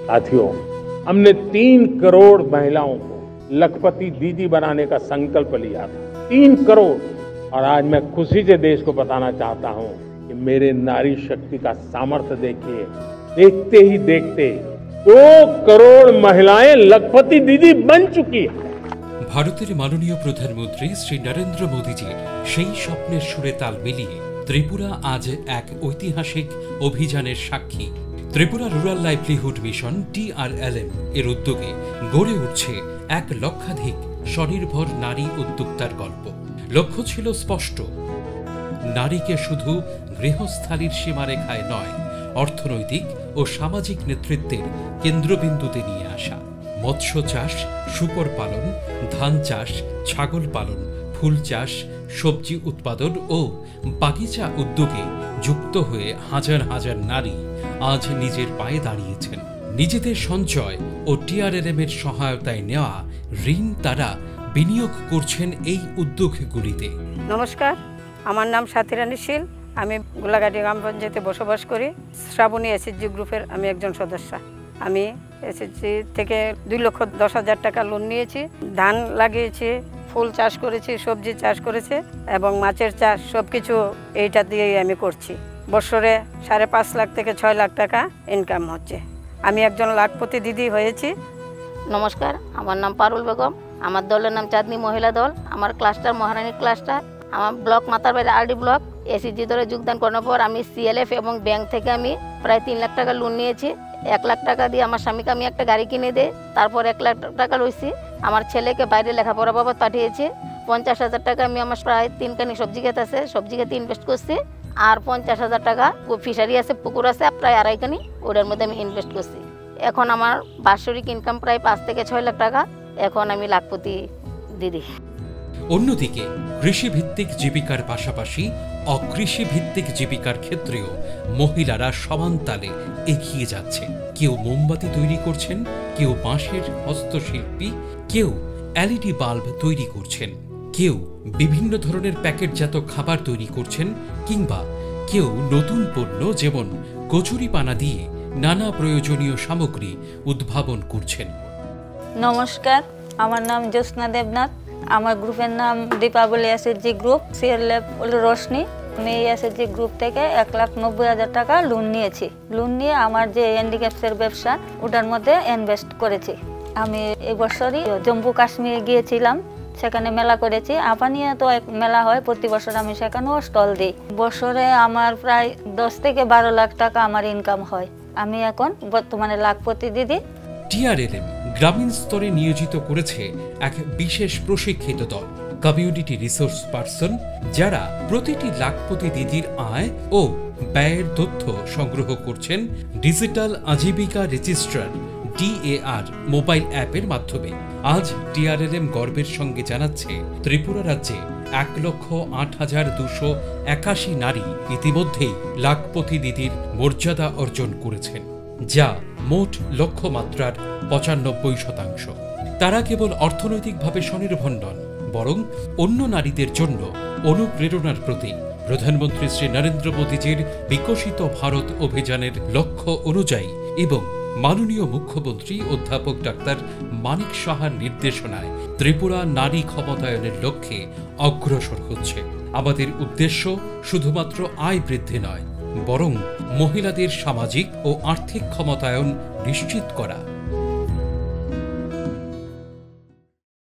साथियों, हमने 3 करोड़ महिलाओं को लखपति दीदी बनाने का संकल्प लिया था। 3 करोड़। और आज मैं खुशी से देश को बताना चाहता हूं कि मेरे नारी शक्ति का सामर्थ्य देखिए, देखते ही देखते 2 करोड़ महिलाएं लखपति दीदी बन चुकी है। ভারতের মাননীয় প্রধানমন্ত্রী শ্রী নরেন্দ্র মোদীজির সেই স্বপ্নের সুরে তাল মিলিয়ে ত্রিপুরা আজ এক ঐতিহাসিক অভিযানের সাক্ষী। Tripura rural livelihood mission TRLM এর উদ্যোগে গড়ে উঠছে 1 লক্ষাধিক স্বনির্ভর নারী উদ্যোক্তার গল্প। লক্ষ্য ছিল স্পষ্ট, নারীকে শুধু গৃহস্থালির সীমারেখায় নয়, অর্থনৈতিক ও সামাজিক নেতৃত্বের কেন্দ্রবিন্দুতে নিয়ে আসা। মৎস্য চাষ, শূকর পালন, ধান চাষ, ছাগল পালন, ফুল চাষ, সবজি উৎপাদন ও বাগিচা উদ্যোগে যুক্ত হয়ে হাজার হাজার নারী আজ নিজের পায়ে দাঁড়িয়েছেন। নিজেদের সঞ্চয় ও TRLM এর সহায়তায় নেওয়া ঋণ তারা বিনিয়োগ করছেন এই উদ্যোগগুলিতে। নমস্কার, আমার নাম সাথীরানী শীল। আমি গোলাঘাটি গ্রাম পঞ্চায়েতে বসবাস করি। শ্রাবণী SHG গ্রুপের আমি একজন সদস্য। আমি SHG থেকে 2,10,000 টাকা লোন নিয়েছি। ধান লাগিয়েছি, ফুল চাষ করেছি, সবজি চাষ করেছে এবং মাছের চাষ, সব কিছু এইটা দিয়েই আমি করছি। বছরে 5.5 লাখ থেকে 6 লাখ টাকা ইনকাম হচ্ছে। আমি একজন লাখপতি দিদি হয়েছি। নমস্কার, আমার নাম পারুল বেগম। আমার দলের নাম চাঁদনি মহিলা দল। আমার ক্লাস্টার মহারানী ক্লাস্টার। আমার block Matarbari RD block. SHG দলে যোগদান করার পর আমি CLF এবং ব্যাংক থেকে আমি প্রায় 3 লাখ টাকা লোন নিয়েছি। 1 লাখ টাকা দিয়ে আমার স্বামীকে আমি একটা গাড়ি কিনে দিই। তারপর 1 লাখ টাকা রয়েছি আমার ছেলেকে বাইরে লেখাপড়া বাবদ পাঠিয়েছি। 50,000 টাকা আমি আমার প্রায় 3 কানি সবজি ক্ষেত আছে, সবজি ক্ষেতে ইনভেস্ট করছি। আর 50,000 টাকা ফিশারি আছে, পুকুর আছে প্রায় 2.5 কানি, ওটার মধ্যে আমি ইনভেস্ট করছি। এখন আমার বার্ষিক ইনকাম প্রায় 5 থেকে 6 লাখ টাকা। এখন আমি লাখপতি দিদি। অন্যদিকে কৃষিভিত্তিক জীবিকার পাশাপাশি অকৃষি ভিত্তিক জীবিকার ক্ষেত্রেও মহিলারা সমান তালে এগিয়ে যাচ্ছে। কেউ মোমবাতি তৈরি করছেন, কেউ বাঁশের হস্তশিল্পী, কেউ LED বাল্ব তৈরি করছেন, কেউ বিভিন্ন ধরনের প্যাকেটজাত খাবার তৈরি করছেন, কিংবা কেউ নতুন পণ্য যেমন কচুরিপানা দিয়ে নানা প্রয়োজনীয় সামগ্রী উদ্ভাবন করছেন। নমস্কার, আমার নাম জ্যোৎস্না দেবনাথ। আমার গ্রুপের নাম Deepavali SHG group. CLF Roshni. আমি এই SHG গ্রুপ থেকে 1,90,000 টাকা লোন নিয়েছি। লোন নিয়ে আমার যে হ্যান্ডিক্যাপসের ব্যবসা, ওটার মধ্যে ইনভেস্ট করেছি। আমি এই বছরই জম্মু কাশ্মীরে গিয়েছিলাম, সেখানে মেলা করেছি। আপানিয়া তো এক মেলা হয় প্রতি বছর, আমি সেখানেও স্টল দিই। বছরে আমার প্রায় 10 থেকে 12 লাখ টাকা আমার ইনকাম হয়। আমি এখন বর্তমানে লাখপতি দিদি। TRLM গ্রামীণ স্তরে নিয়োজিত করেছে এক বিশেষ প্রশিক্ষিত দল, কমিউনিটি রিসোর্স পার্সন, যারা প্রতিটি লাখপতি দিদির আয় ও ব্যয়ের তথ্য সংগ্রহ করছেন digital Ajeevika registrar DAR mobile অ্যাপের মাধ্যমে। আজ TRLM গর্বের সঙ্গে জানাচ্ছে, ত্রিপুরা রাজ্যে 1,08,281 নারী ইতিমধ্যেই লাখপতি দিদির মর্যাদা অর্জন করেছেন, যা মোট লক্ষ্যমাত্রার 95%। তারা কেবল অর্থনৈতিকভাবে স্বনির্ভর নন, বরং অন্য নারীদের জন্য অনুপ্রেরণার প্রতীক। প্রধানমন্ত্রী শ্রী নরেন্দ্র মোদীজির বিকশিত ভারত অভিযানের লক্ষ্য অনুযায়ী এবং মাননীয় মুখ্যমন্ত্রী অধ্যাপক ডাক্তার মানিক সাহার নির্দেশনায় ত্রিপুরা নারী ক্ষমতায়নের লক্ষ্যে অগ্রসর হচ্ছে। আমাদের উদ্দেশ্য শুধুমাত্র আয় বৃদ্ধি নয়, বরং মহিলাদের সামাজিক ও আর্থিক ক্ষমতায়ন নিশ্চিত করা।